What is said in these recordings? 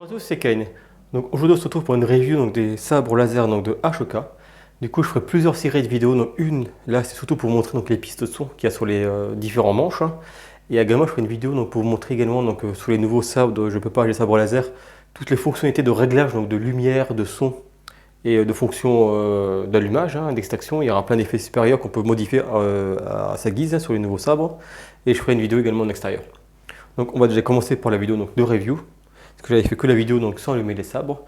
Bonjour à tous, c'est Kane. Donc aujourd'hui on se retrouve pour une review donc, des sabres laser donc, de Ashoka. Du coup je ferai plusieurs séries de vidéos. Donc une là c'est surtout pour vous montrer donc, les pistes de son qu'il y a sur les différents manches. Hein. Et également je ferai une vidéo donc, pour vous montrer également donc, sur les nouveaux sabres de Je peux pas les sabres laser, toutes les fonctionnalités de réglage donc, de lumière, de son et de fonctions d'allumage, hein, d'extraction. Il y aura plein d'effets supérieurs qu'on peut modifier à sa guise hein, sur les nouveaux sabres. Et je ferai une vidéo également en extérieur. Donc on va déjà commencer par la vidéo donc, de review. Parce que j'avais fait que la vidéo donc, sans allumer les sabres.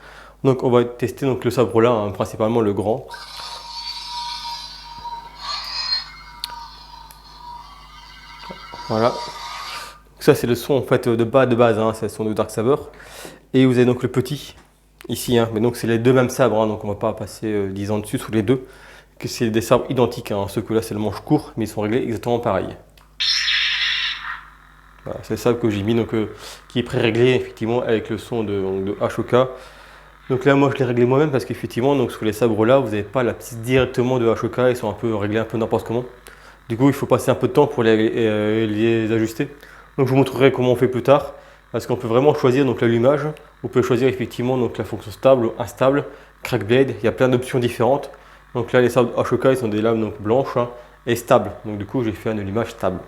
Donc on va tester donc, le sabre là, hein, principalement le grand. Voilà. Donc, ça c'est le son en fait de base, hein, c'est le son de Dark Saber. Et vous avez donc le petit ici, hein, mais donc c'est les deux mêmes sabres, hein, donc on va pas passer 10 ans dessus sur les deux. Que c'est des sabres identiques, hein, ceux que là c'est le manche court, mais ils sont réglés exactement pareil. Voilà, c'est le sabre que j'ai mis, donc, qui est pré-réglé effectivement avec le son de Ashoka. Donc là, moi, je l'ai réglé moi-même parce qu'effectivement, donc sur les sabres là, vous n'avez pas la piste directement de Ashoka, ils sont un peu réglés un peu n'importe comment. Du coup, il faut passer un peu de temps pour les ajuster. Donc je vous montrerai comment on fait plus tard, parce qu'on peut vraiment choisir donc l'allumage. Vous pouvez choisir effectivement donc la fonction stable ou instable, crackblade. Il y a plein d'options différentes. Donc là, les sabres Ashoka, ils sont des lames donc blanches hein, et stables. Donc du coup, j'ai fait un allumage stable.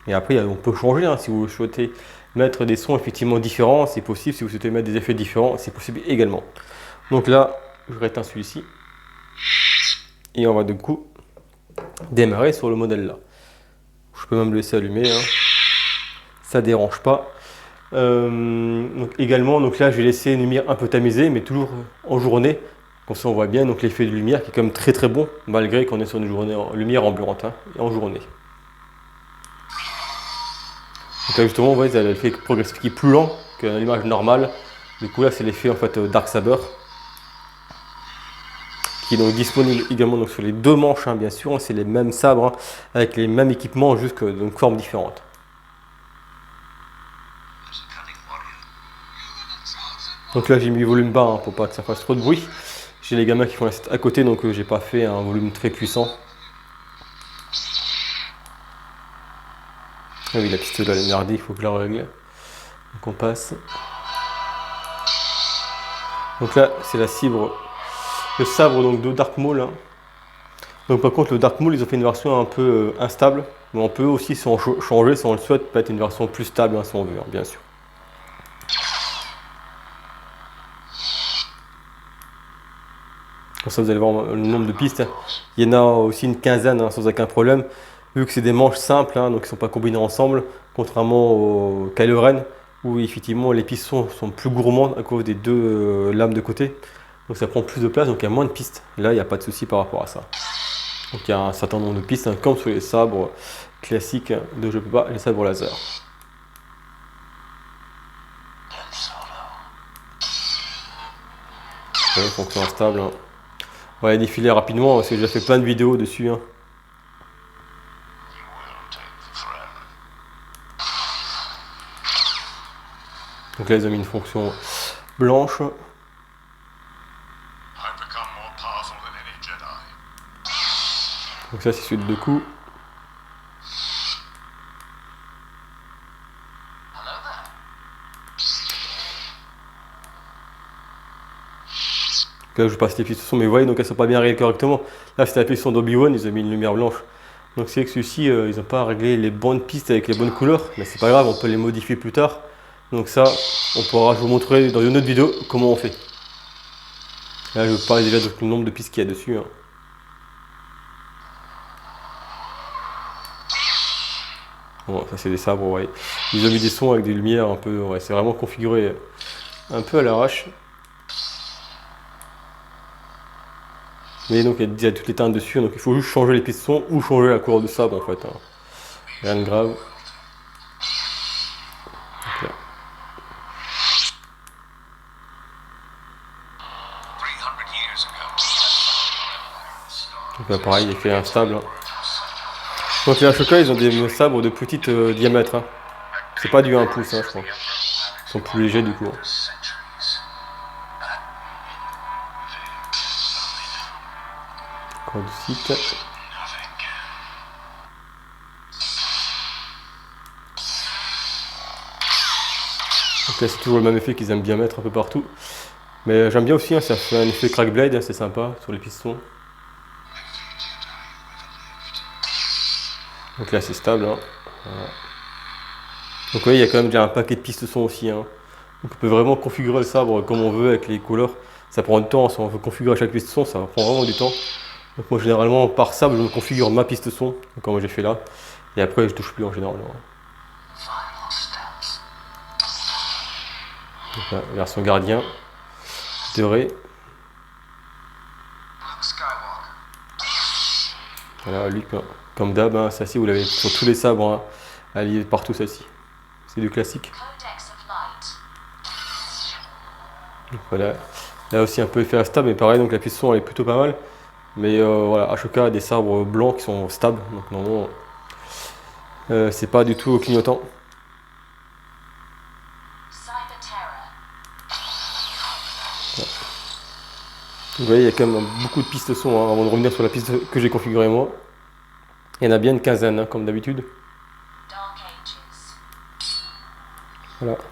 Et après, on peut changer hein, si vous souhaitez mettre des sons effectivement différents, c'est possible. Si vous souhaitez mettre des effets différents, c'est possible également. Donc là, je réteins celui-ci. Et on va du coup démarrer sur le modèle là. Je peux même le laisser allumer. Hein. Ça ne dérange pas. Donc également, donc là, je vais laisser une lumière un peu tamisée, mais toujours en journée. Comme ça, on voit bien donc l'effet de lumière qui est quand même très très bon, malgré qu'on est sur une journée en lumière ambiante hein, et en journée. Donc là, justement, vous voyez, c'est l'effet progressif qui est plus lent qu'une image normale. Du coup, là, c'est l'effet en fait Dark Saber, qui est donc disponible également donc, sur les deux manches, hein, bien sûr. Hein, c'est les mêmes sabres, hein, avec les mêmes équipements, juste que donc formes différentes. Donc là, j'ai mis volume bas hein, pour pas que ça fasse trop de bruit. J'ai les gamins qui font la sieste à côté, donc j'ai pas fait un volume très puissant. Ah oui, la piste là, elle est merdée, il faut que je la règle. Donc on passe. Donc là, c'est la cible, le sabre donc, de Dark Maul. Hein. Donc par contre, le Dark Maul, ils ont fait une version un peu instable. Mais on peut aussi changer, si on le souhaite, peut-être une version plus stable, hein, si on veut, hein, bien sûr. Comme ça, vous allez voir le nombre de pistes. Il y en a aussi une quinzaine, hein, sans aucun problème. Vu que c'est des manches simples, hein, donc ils ne sont pas combinés ensemble, contrairement au Kylo Ren, où effectivement les pistes sont plus gourmandes à cause des deux lames de côté. Donc ça prend plus de place, donc il y a moins de pistes. Et là, il n'y a pas de souci par rapport à ça. Donc il y a un certain nombre de pistes, hein, comme sur les sabres classiques de Je peux pas, les sabres laser. Ouais, fonction instable. Hein. On va défiler rapidement parce que j'ai déjà fait plein de vidéos dessus. Hein. Donc là, ils ont mis une fonction blanche. Donc ça, c'est celui de deux coups. Donc là, je passe les pistes de son, mais vous voyez, donc elles ne sont pas bien réglées correctement. Là, c'était la piste d'Obi-Wan, ils ont mis une lumière blanche. Donc c'est que celui-ci, ils n'ont pas réglé les bonnes pistes avec les bonnes couleurs, mais c'est pas grave, on peut les modifier plus tard. Donc ça, je vous montrerai dans une autre vidéo comment on fait. Là, je vous parle déjà du nombre de pistes qu'il y a dessus. Hein. Bon, ça c'est des sabres, ouais. Ils ont mis des sons avec des lumières un peu, ouais, c'est vraiment configuré un peu à l'arrache. Mais donc il y a toutes les teintes dessus, donc il faut juste changer les pistons ou changer la couleur de sabre en fait. Hein. Rien de grave. Donc là pareil, il est fait instable. Hein. Donc les Ashoka, ils ont des sabres de petit diamètre. Hein. C'est pas du 1 pouce, hein, je crois. Ils sont plus légers du coup. Hein. Encore du site. Donc là c'est toujours le même effet qu'ils aiment bien mettre un peu partout. Mais j'aime bien aussi, hein, ça fait un effet crack blade, hein, c'est sympa sur les pistons. Donc là c'est stable. Hein. Voilà. Donc oui, il y a quand même déjà un paquet de pistes son aussi. Hein. Donc on peut vraiment configurer le sabre comme on veut avec les couleurs. Ça prend du temps, si on veut configurer chaque piste son, ça prend vraiment du temps. Donc moi généralement par sabre je configure ma piste son, comme j'ai fait là. Et après je touche plus en général. Donc là, version gardien, doré. Voilà, lui comme d'hab, hein, celle-ci vous l'avez sur tous les sabres, hein, elle y est partout celle-ci. C'est du classique. Donc voilà, là aussi un peu effet instable, mais pareil, donc la piste son elle est plutôt pas mal. Mais voilà, HOK a des sabres blancs qui sont stables, donc normalement c'est pas du tout clignotant. Vous voyez, il y a quand même beaucoup de pistes son, hein, avant de revenir sur la piste que j'ai configurée moi. Il y en a bien une quinzaine, hein, comme d'habitude. Voilà. Donc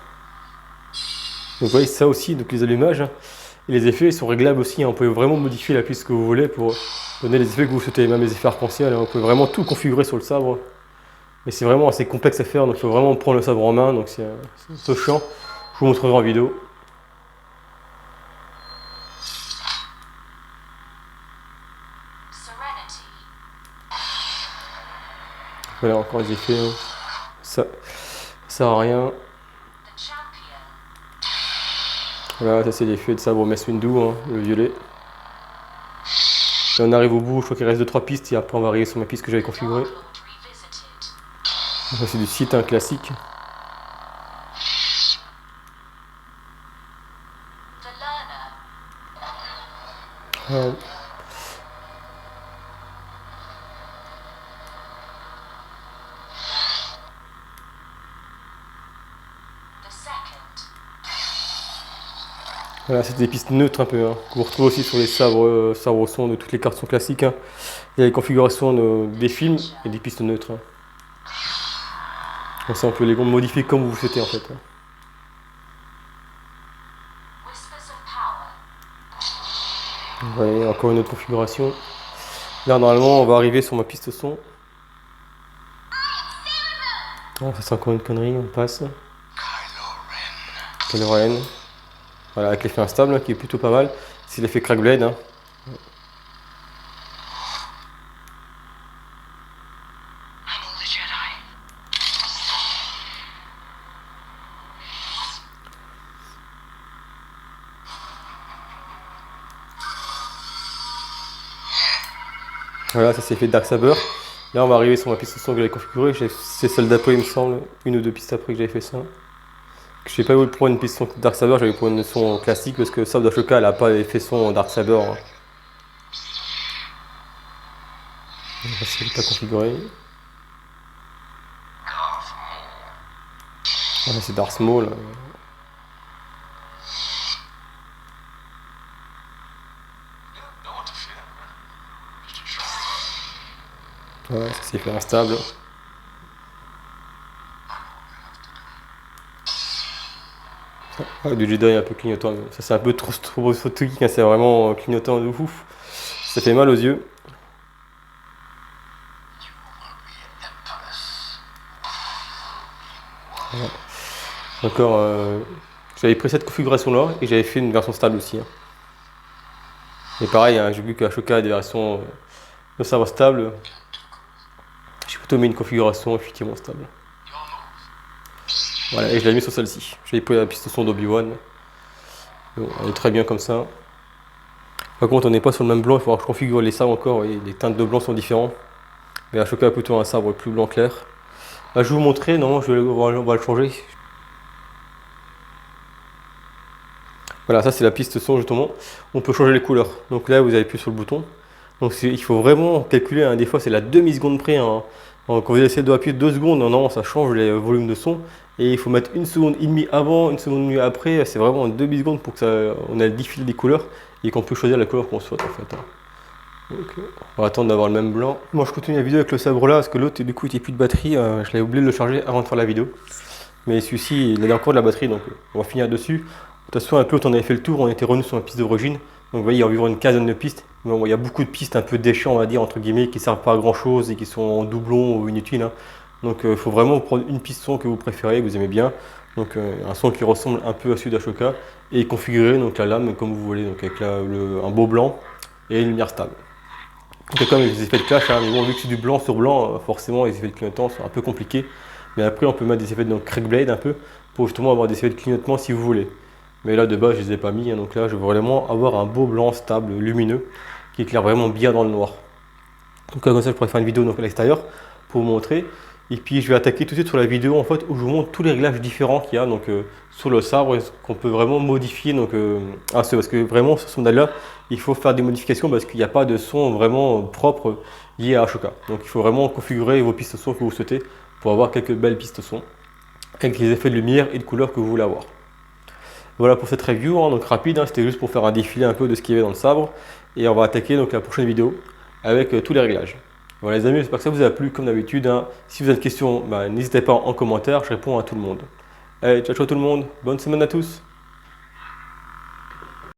vous voyez ça aussi, donc les allumages hein, et les effets sont réglables aussi. Hein, on peut vraiment modifier la piste que vous voulez pour donner les effets que vous souhaitez, même les effets arc-en-ciel. Hein, on peut vraiment tout configurer sur le sabre. Mais c'est vraiment assez complexe à faire, donc il faut vraiment prendre le sabre en main, donc c'est un peu chiant. Je vous montrerai en vidéo. Voilà encore les effets. Hein. Ça sert à rien. Voilà, ça c'est l'effet de sabre Mace Windu, hein, le violet. Et on arrive au bout, je crois qu'il reste 2-3 pistes et après on va arriver sur ma piste que j'avais configurée. Ça c'est du site, hein, classique. Voilà. Voilà, c'est des pistes neutres un peu, hein, que vous retrouvez aussi sur les sabres son de toutes les cartes sont classiques. Hein. Il y a les configurations des films et des pistes neutres. Hein. Donc ça, on peut les modifier comme vous souhaitez en fait. Hein. Vous voyez, encore une autre configuration. Là, normalement, on va arriver sur ma piste son. Ah, ça c'est encore une connerie, on passe. Kylo Ren. Voilà, avec l'effet instable, hein, qui est plutôt pas mal. C'est l'effet crack blade. Hein. Voilà, ça c'est fait Dark Saber. Là, on va arriver sur ma piste son que j'avais configurée. C'est celle d'après, il me semble, une ou deux pistes après que j'avais fait ça. Je sais pas où pour une piste son Dark Saber, j'avais pour une son classique parce que Sabre d'Ashoka elle a pas l'effet son Dark Saber. Hein. C'est pas configuré. Ah, c'est Darth Maul. Ouais, ça s'est fait instable. Ah, du Jedi un peu clignotant. Ça c'est un peu trop technique, hein, c'est vraiment clignotant de ouf. Ça fait mal aux yeux. Voilà. Encore, j'avais pris cette configuration là et j'avais fait une version stable aussi. Hein. Et pareil, hein, j'ai vu que Ashoka a des versions de sabre stable. J'ai plutôt mis une configuration effectivement stable. Voilà, et je l'ai mis sur celle-ci. J'avais pris la piste son d'Obi-Wan. Bon, elle est très bien comme ça. Par contre, on n'est pas sur le même blanc, il faudra que je configure les sabres encore. Et les teintes de blanc sont différentes. Mais Ashoka a plutôt un sabre plus blanc clair. Là, je vais vous montrer, non, on va le changer. Voilà, ça c'est la piste son justement. On peut changer les couleurs. Donc là, vous appuyez sur le bouton. Donc il faut vraiment calculer, hein, des fois c'est la demi-seconde près. Hein. Quand vous essayez d'appuyer 2 secondes, non, ça change les volumes de son. Et il faut mettre 1 seconde et demie avant, 1 seconde et demie après. C'est vraiment une demi-seconde pour que on ait le défilé des couleurs et qu'on puisse choisir la couleur qu'on souhaite en fait. Hein. Donc, on va attendre d'avoir le même blanc. Moi je continue la vidéo avec le sabre là parce que l'autre du coup il n'y a plus de batterie. Je l'avais oublié de le charger avant de faire la vidéo. Mais celui-ci, il a encore de la batterie, donc on va finir dessus. De toute façon, avec l'autre, on avait fait le tour, on était revenu sur la piste d'origine. Donc vous voyez, il y a environ une quinzaine de pistes. Mais bon, il y a beaucoup de pistes un peu déchets, on va dire, entre guillemets, qui servent pas à grand chose et qui sont en doublon ou inutiles, hein. Donc il faut vraiment prendre une piste son que vous préférez, que vous aimez bien. Donc un son qui ressemble un peu à celui d'Ashoka et configurer donc la lame comme vous voulez, donc avec un beau blanc et une lumière stable. Donc comme les effets de clash, hein, mais bon, vu que c'est du blanc sur blanc, forcément les effets de clignotement sont un peu compliqués. Mais après on peut mettre des effets de crack blade un peu pour justement avoir des effets de clignotement si vous voulez. Mais là de base je les ai pas mis, hein, donc là je veux vraiment avoir un beau blanc stable, lumineux, qui éclaire vraiment bien dans le noir. Donc comme ça je pourrais faire une vidéo donc, à l'extérieur pour vous montrer. Et puis je vais attaquer tout de suite sur la vidéo en fait où je vous montre tous les réglages différents qu'il y a donc, sur le sabre qu'on peut vraiment modifier. Donc, parce que vraiment ce son là il faut faire des modifications parce qu'il n'y a pas de son vraiment propre lié à Ashoka. Donc il faut vraiment configurer vos pistes son que vous souhaitez pour avoir quelques belles pistes son avec les effets de lumière et de couleur que vous voulez avoir. Voilà pour cette review, hein, donc rapide, hein, c'était juste pour faire un défilé un peu de ce qu'il y avait dans le sabre. Et on va attaquer donc la prochaine vidéo avec tous les réglages. Voilà les amis, j'espère que ça vous a plu comme d'habitude, hein. Si vous avez des questions, n'hésitez pas en commentaire, je réponds à tout le monde. Allez, ciao ciao tout le monde, bonne semaine à tous.